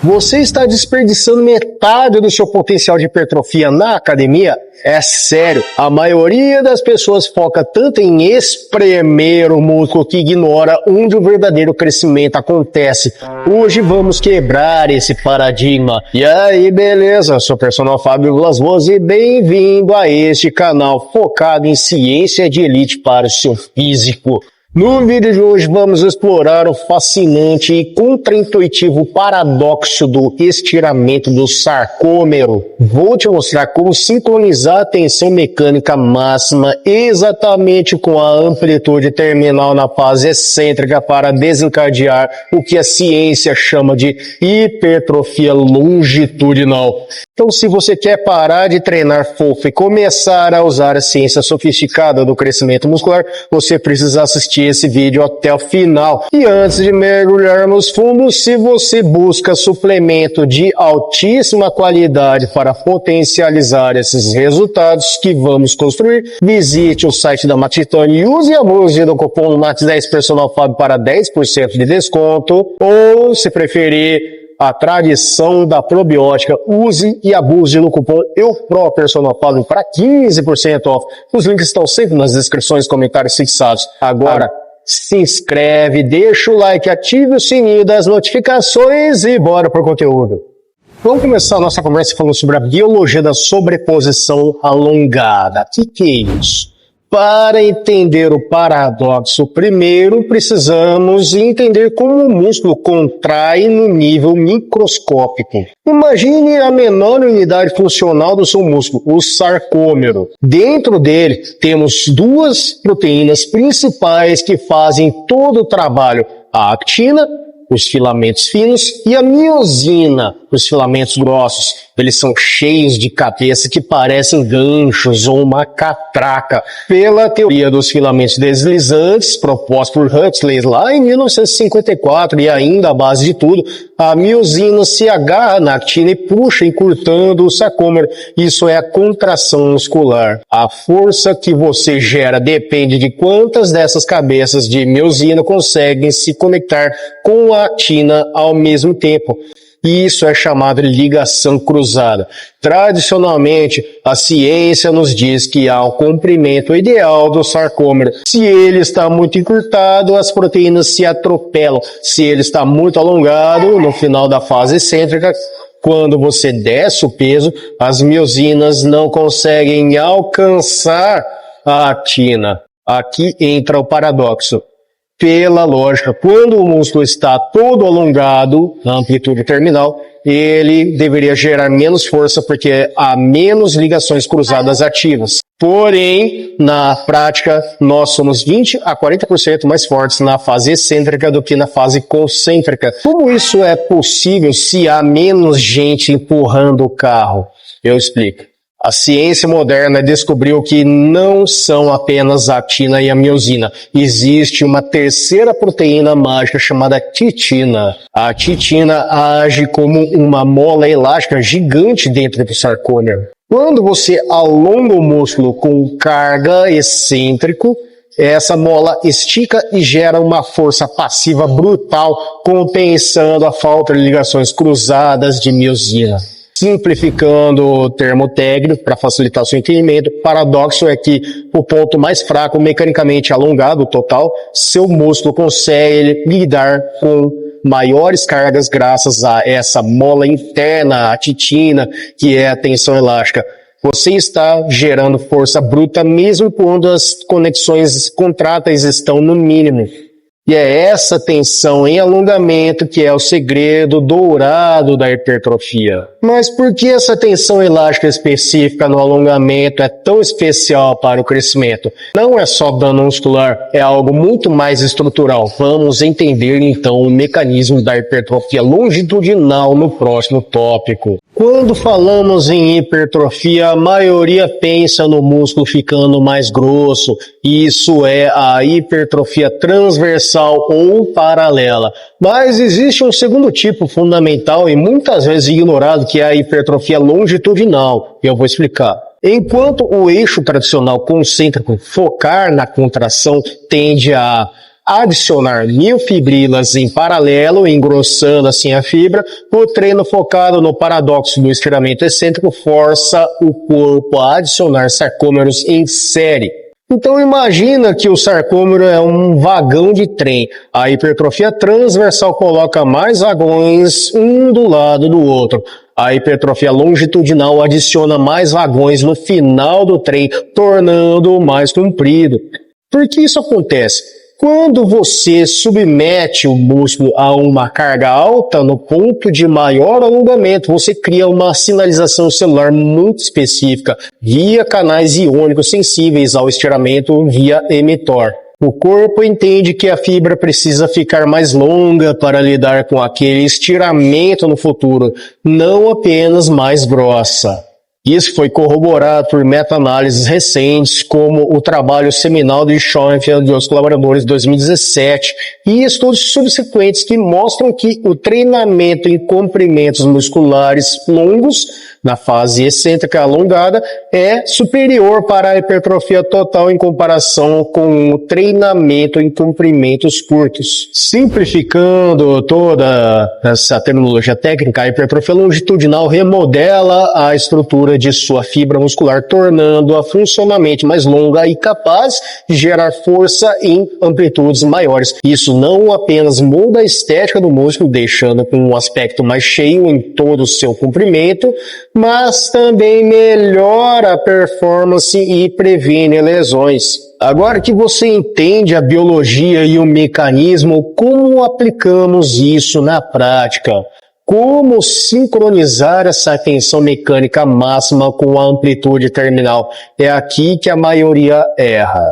Você está desperdiçando metade do seu potencial de hipertrofia na academia? É sério, a maioria das pessoas foca tanto em espremer o músculo que ignora onde o verdadeiro crescimento acontece. Hoje vamos quebrar esse paradigma. E aí, beleza? Eu sou o personal Fábio Vilas Boas e bem-vindo a este canal focado em ciência de elite para o seu físico. No vídeo de hoje vamos explorar o fascinante e contraintuitivo paradoxo do estiramento do sarcômero. Vou te mostrar como sincronizar a tensão mecânica máxima exatamente com a amplitude terminal na fase excêntrica para desencadear o que a ciência chama de hipertrofia longitudinal. Então, se você quer parar de treinar fofo e começar a usar a ciência sofisticada do crescimento muscular, você precisa assistir esse vídeo até o final. E antes de mergulharmos fundo, se você busca suplemento de altíssima qualidade para potencializar esses resultados que vamos construir, visite o site da Matitone e use e abuse do cupom MAT10 Personal Fábio para 10% de desconto, ou, se preferir, a tradição da probiótica, use e abuse no cupom EUPROPERSONALFABIO para 15% off. Os links estão sempre nas descrições e comentários fixados. Agora, se inscreve, deixa o like, ative o sininho das notificações e bora pro conteúdo. Vamos começar a nossa conversa falando sobre a biologia da sobreposição alongada. O que é isso? Para entender o paradoxo, primeiro precisamos entender como o músculo contrai no nível microscópico. Imagine a menor unidade funcional do seu músculo, o sarcômero. Dentro dele temos duas proteínas principais que fazem todo o trabalho: a actina, os filamentos finos, e a miosina, os filamentos grossos. Eles são cheios de cabeça que parecem ganchos ou uma catraca. Pela teoria dos filamentos deslizantes, proposta por Huxley lá em 1954, e ainda a base de tudo, a miosina se agarra na actina e puxa, encurtando o sarcômero. Isso é a contração muscular. A força que você gera depende de quantas dessas cabeças de miosina conseguem se conectar com a actina ao mesmo tempo. Isso é chamado de ligação cruzada. Tradicionalmente, a ciência nos diz que há um comprimento ideal do sarcômero. Se ele está muito encurtado, as proteínas se atropelam. Se ele está muito alongado, no final da fase excêntrica, quando você desce o peso, as miosinas não conseguem alcançar a actina. Aqui entra o paradoxo. Pela lógica, quando o músculo está todo alongado, na amplitude terminal, ele deveria gerar menos força porque há menos ligações cruzadas ativas. Porém, na prática, nós somos 20 a 40% mais fortes na fase excêntrica do que na fase concêntrica. Como isso é possível se há menos gente empurrando o carro? Eu explico. A ciência moderna descobriu que não são apenas a actina e a miosina. Existe uma terceira proteína mágica chamada titina. A titina age como uma mola elástica gigante dentro do sarcômero. Quando você alonga o músculo com carga excêntrico, essa mola estica e gera uma força passiva brutal, compensando a falta de ligações cruzadas de miosina. Simplificando o termo técnico para facilitar o seu entendimento, o paradoxo é que o ponto mais fraco, mecanicamente alongado, total, seu músculo consegue lidar com maiores cargas graças a essa mola interna, a titina, que é a tensão elástica. Você está gerando força bruta mesmo quando as conexões contráteis estão no mínimo. E é essa tensão em alongamento que é o segredo dourado da hipertrofia. Mas por que essa tensão elástica específica no alongamento é tão especial para o crescimento? Não é só dano muscular, é algo muito mais estrutural. Vamos entender então o mecanismo da hipertrofia longitudinal no próximo tópico. Quando falamos em hipertrofia, a maioria pensa no músculo ficando mais grosso. Isso é a hipertrofia transversal ou paralela. Mas existe um segundo tipo fundamental e muitas vezes ignorado, que é a hipertrofia longitudinal. E eu vou explicar. Enquanto o eixo tradicional concêntrico, focar na contração, tende a adicionar miofibrilas em paralelo, engrossando assim a fibra. O treino focado no paradoxo do estiramento excêntrico força o corpo a adicionar sarcômeros em série. Então imagina que o sarcômero é um vagão de trem. A hipertrofia transversal coloca mais vagões um do lado do outro. A hipertrofia longitudinal adiciona mais vagões no final do trem, tornando-o mais comprido. Por que isso acontece? Quando você submete o músculo a uma carga alta no ponto de maior alongamento, você cria uma sinalização celular muito específica via canais iônicos sensíveis ao estiramento via mTOR. O corpo entende que a fibra precisa ficar mais longa para lidar com aquele estiramento no futuro, não apenas mais grossa. Isso foi corroborado por meta-análises recentes, como o trabalho seminal de Schoenfeld e os colaboradores de 2017, e estudos subsequentes que mostram que o treinamento em comprimentos musculares longos, na fase excêntrica alongada, é superior para a hipertrofia total em comparação com o treinamento em comprimentos curtos. Simplificando toda essa terminologia técnica, a hipertrofia longitudinal remodela a estrutura de sua fibra muscular, tornando-a funcionalmente mais longa e capaz de gerar força em amplitudes maiores. Isso não apenas muda a estética do músculo, deixando com um aspecto mais cheio em todo o seu comprimento, mas também melhora a performance e previne lesões. Agora que você entende a biologia e o mecanismo, como aplicamos isso na prática? Como sincronizar essa tensão mecânica máxima com a amplitude terminal? É aqui que a maioria erra.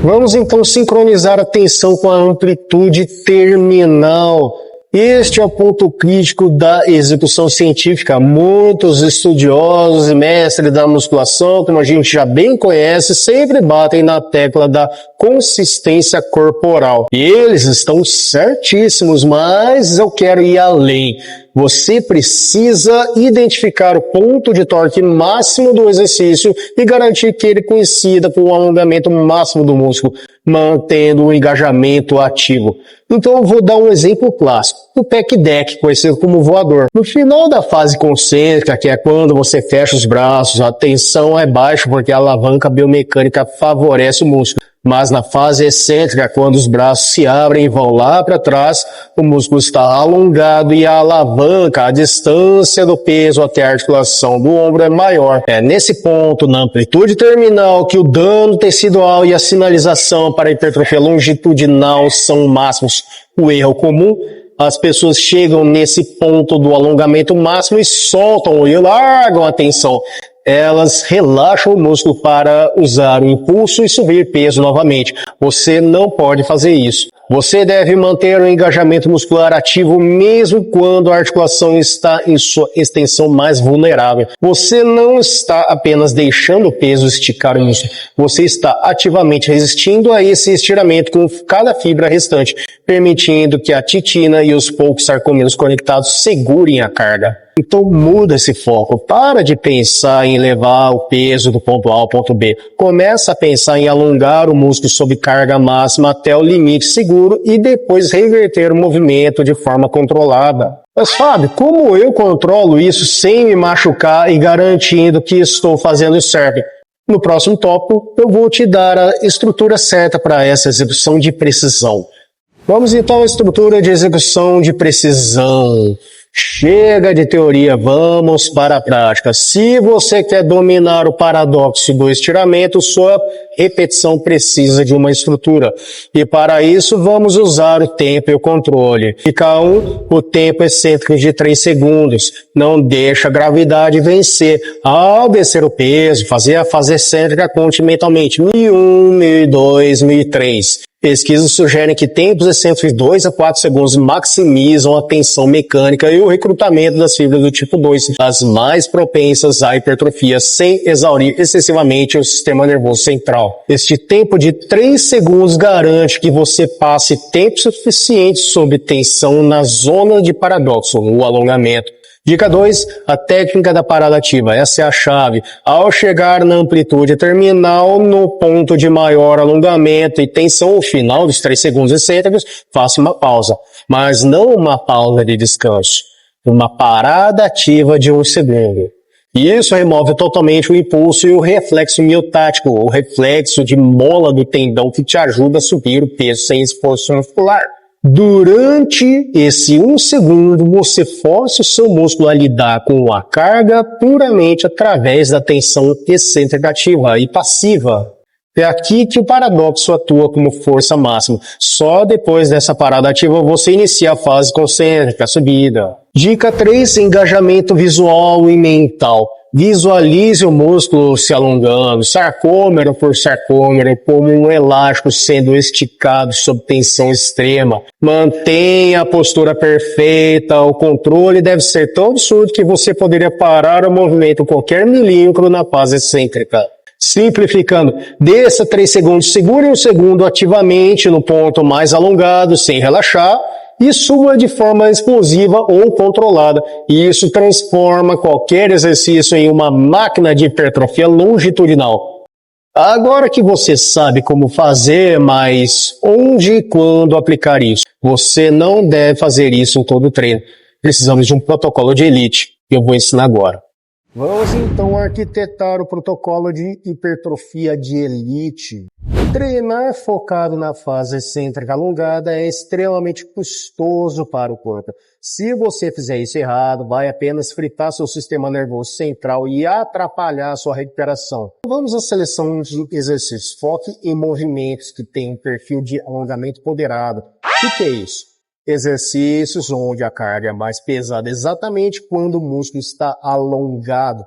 Vamos então sincronizar a tensão com a amplitude terminal. Este é o ponto crítico da execução científica. Muitos estudiosos e mestres da musculação, como a gente já bem conhece, sempre batem na tecla da consistência corporal. E eles estão certíssimos, mas eu quero ir além. Você precisa identificar o ponto de torque máximo do exercício e garantir que ele coincida com o alongamento máximo do músculo, mantendo o engajamento ativo. Então eu vou dar um exemplo clássico, o pec deck, conhecido como voador. No final da fase concêntrica, que é quando você fecha os braços, a tensão é baixa porque a alavanca biomecânica favorece o músculo. Mas na fase excêntrica, quando os braços se abrem e vão lá para trás, o músculo está alongado e a alavanca, a distância do peso até a articulação do ombro é maior. É nesse ponto, na amplitude terminal, que o dano tecidual e a sinalização para a hipertrofia longitudinal são máximos. O erro comum, as pessoas chegam nesse ponto do alongamento máximo e soltam e largam a tensão. Elas relaxam o músculo para usar o impulso e subir peso novamente. Você não pode fazer isso. Você deve manter o engajamento muscular ativo mesmo quando a articulação está em sua extensão mais vulnerável. Você não está apenas deixando o peso esticar o músculo. Você está ativamente resistindo a esse estiramento com cada fibra restante, permitindo que a titina e os poucos sarcômeros conectados segurem a carga. Então muda esse foco. Para de pensar em levar o peso do ponto A ao ponto B. Começa a pensar em alongar o músculo sob carga máxima até o limite seguro e depois reverter o movimento de forma controlada. Mas Fábio, como eu controlo isso sem me machucar e garantindo que estou fazendo isso certo? No próximo tópico, eu vou te dar a estrutura certa para essa execução de precisão. Vamos então à estrutura de execução de precisão. Chega de teoria, vamos para a prática. Se você quer dominar o paradoxo do estiramento, sua repetição precisa de uma estrutura. E para isso, vamos usar o tempo e o controle. Fica o tempo excêntrico de 3 segundos. Não deixa a gravidade vencer. Ao descer o peso, fazer a fase excêntrica, conte mentalmente 1001, 1002, 1003. Pesquisas sugerem que tempos excêntricos de 2 a 4 segundos maximizam a tensão mecânica e o recrutamento das fibras do tipo 2, as mais propensas à hipertrofia, sem exaurir excessivamente o sistema nervoso central. ideal. Este tempo de 3 segundos garante que você passe tempo suficiente sob tensão na zona de paradoxo, no alongamento. Dica 2, a técnica da parada ativa. Essa é a chave. Ao chegar na amplitude terminal, no ponto de maior alongamento e tensão, ao final dos 3 segundos excêntricos, faça uma pausa. Mas não uma pausa de descanso. Uma parada ativa de 1 segundo. E isso remove totalmente o impulso e o reflexo miotático, o reflexo de mola do tendão que te ajuda a subir o peso sem esforço muscular. Durante esse 1 segundo, você força o seu músculo a lidar com a carga puramente através da tensão excêntrica ativa e passiva. É aqui que o paradoxo atua como força máxima. Só depois dessa parada ativa você inicia a fase concêntrica, a subida. Dica 3, engajamento visual e mental. Visualize o músculo se alongando, sarcômero por sarcômero, como um elástico sendo esticado sob tensão extrema. Mantenha a postura perfeita, o controle deve ser tão absurdo que você poderia parar o movimento qualquer milímetro na fase excêntrica. Simplificando, desça 3 segundos, segure 1 segundo ativamente no ponto mais alongado, sem relaxar, e suba de forma explosiva ou controlada. E isso transforma qualquer exercício em uma máquina de hipertrofia longitudinal. Agora que você sabe como fazer, mas onde e quando aplicar isso? Você não deve fazer isso em todo o treino. Precisamos de um protocolo de elite, que eu vou ensinar agora. Vamos então arquitetar o protocolo de hipertrofia de elite. Treinar focado na fase excêntrica alongada é extremamente custoso para o corpo. Se você fizer isso errado, vai apenas fritar seu sistema nervoso central e atrapalhar a sua recuperação. Vamos à seleção de exercícios. Foque em movimentos que têm um perfil de alongamento moderado. O que é isso? Exercícios onde a carga é mais pesada exatamente quando o músculo está alongado.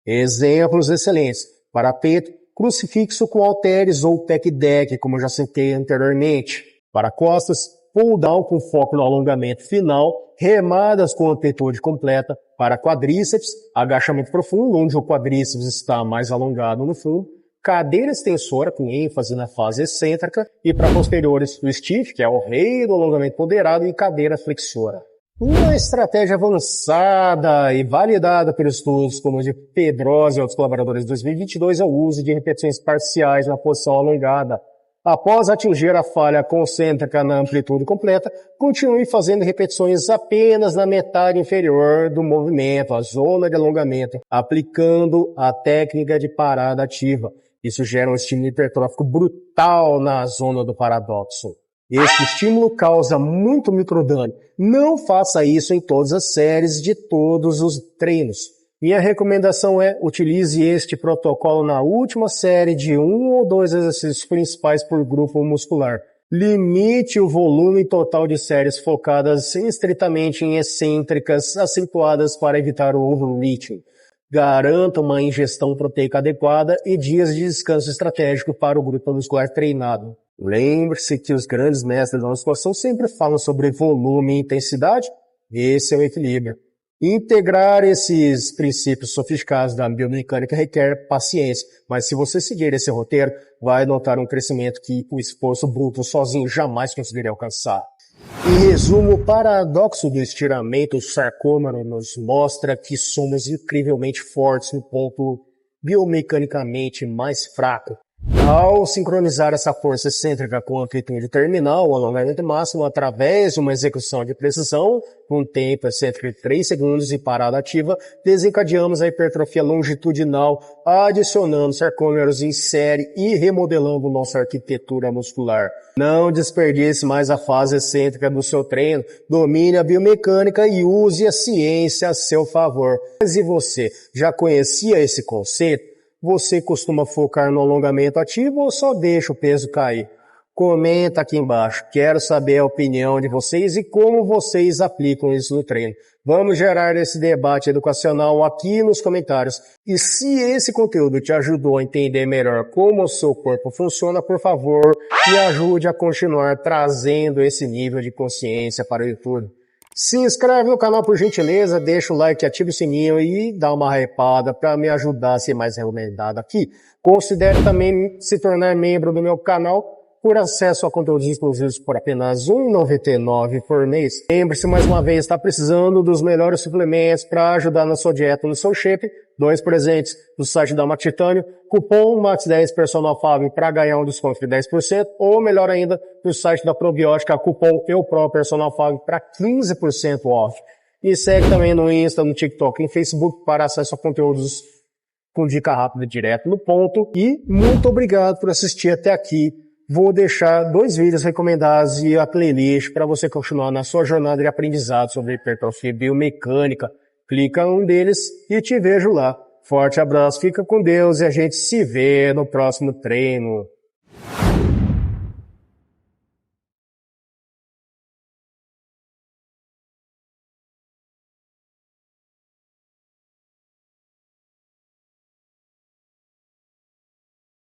Exemplos excelentes: para peito, crucifixo com halteres ou pec deck, como eu já citei anteriormente. Para costas, pull down com foco no alongamento final, remadas com amplitude completa. Para quadríceps, agachamento profundo, onde o quadríceps está mais alongado no fundo. Cadeira extensora com ênfase na fase excêntrica. E para posteriores, o stiff, que é o rei do alongamento moderado, e cadeira flexora. Uma estratégia avançada e validada pelos estudos como o de Pedrosa e outros colaboradores de 2022 é o uso de repetições parciais na posição alongada. Após atingir a falha concêntrica na amplitude completa, continue fazendo repetições apenas na metade inferior do movimento, a zona de alongamento, aplicando a técnica de parada ativa. Isso gera um estímulo hipertrófico brutal na zona do paradoxo. Este estímulo causa muito microdano. Não faça isso em todas as séries de todos os treinos. Minha recomendação é utilize este protocolo na última série de 1 ou 2 exercícios principais por grupo muscular. Limite o volume total de séries focadas estritamente em excêntricas acentuadas para evitar o overreaching. Garanta uma ingestão proteica adequada e dias de descanso estratégico para o grupo muscular treinado. Lembre-se que os grandes mestres da musculação sempre falam sobre volume e intensidade. Esse é o equilíbrio. Integrar esses princípios sofisticados da biomecânica requer paciência, mas se você seguir esse roteiro, vai notar um crescimento que o esforço bruto sozinho jamais conseguiria alcançar. Em resumo, o paradoxo do estiramento sarcômero nos mostra que somos incrivelmente fortes no ponto biomecanicamente mais fraco. Ao sincronizar essa força excêntrica com a amplitude terminal, o alongamento máximo, através de uma execução de precisão, com tempo excêntrico de 3 segundos e parada ativa, desencadeamos a hipertrofia longitudinal, adicionando sarcômeros em série e remodelando nossa arquitetura muscular. Não desperdice mais a fase excêntrica do seu treino, domine a biomecânica e use a ciência a seu favor. Mas e você, já conhecia esse conceito? Você costuma focar no alongamento ativo ou só deixa o peso cair? Comenta aqui embaixo. Quero saber a opinião de vocês e como vocês aplicam isso no treino. Vamos gerar esse debate educacional aqui nos comentários. E se esse conteúdo te ajudou a entender melhor como o seu corpo funciona, por favor, me ajude a continuar trazendo esse nível de consciência para o YouTube. Se inscreve no canal por gentileza, deixa o like, ativa o sininho e dá uma hypada para me ajudar a ser mais recomendado aqui. Considere também se tornar membro do meu canal por acesso a conteúdos exclusivos por apenas R$ 1,99 por mês. Lembre-se mais uma vez, está precisando dos melhores suplementos para ajudar na sua dieta, no seu shape. 2 presentes do site da Max Titânio, cupom MAX10 Personal Fábio para ganhar um desconto de 10%, ou melhor ainda, do site da Probiótica, cupom EUPRO Personal Fábio para 15% off. E segue também no Insta, no TikTok e no Facebook para acesso a conteúdos com dica rápida direto no ponto. E muito obrigado por assistir até aqui. Vou deixar 2 vídeos recomendados e a playlist para você continuar na sua jornada de aprendizado sobre hipertrofia e biomecânica. Clica em um deles e te vejo lá. Forte abraço, fica com Deus e a gente se vê no próximo treino.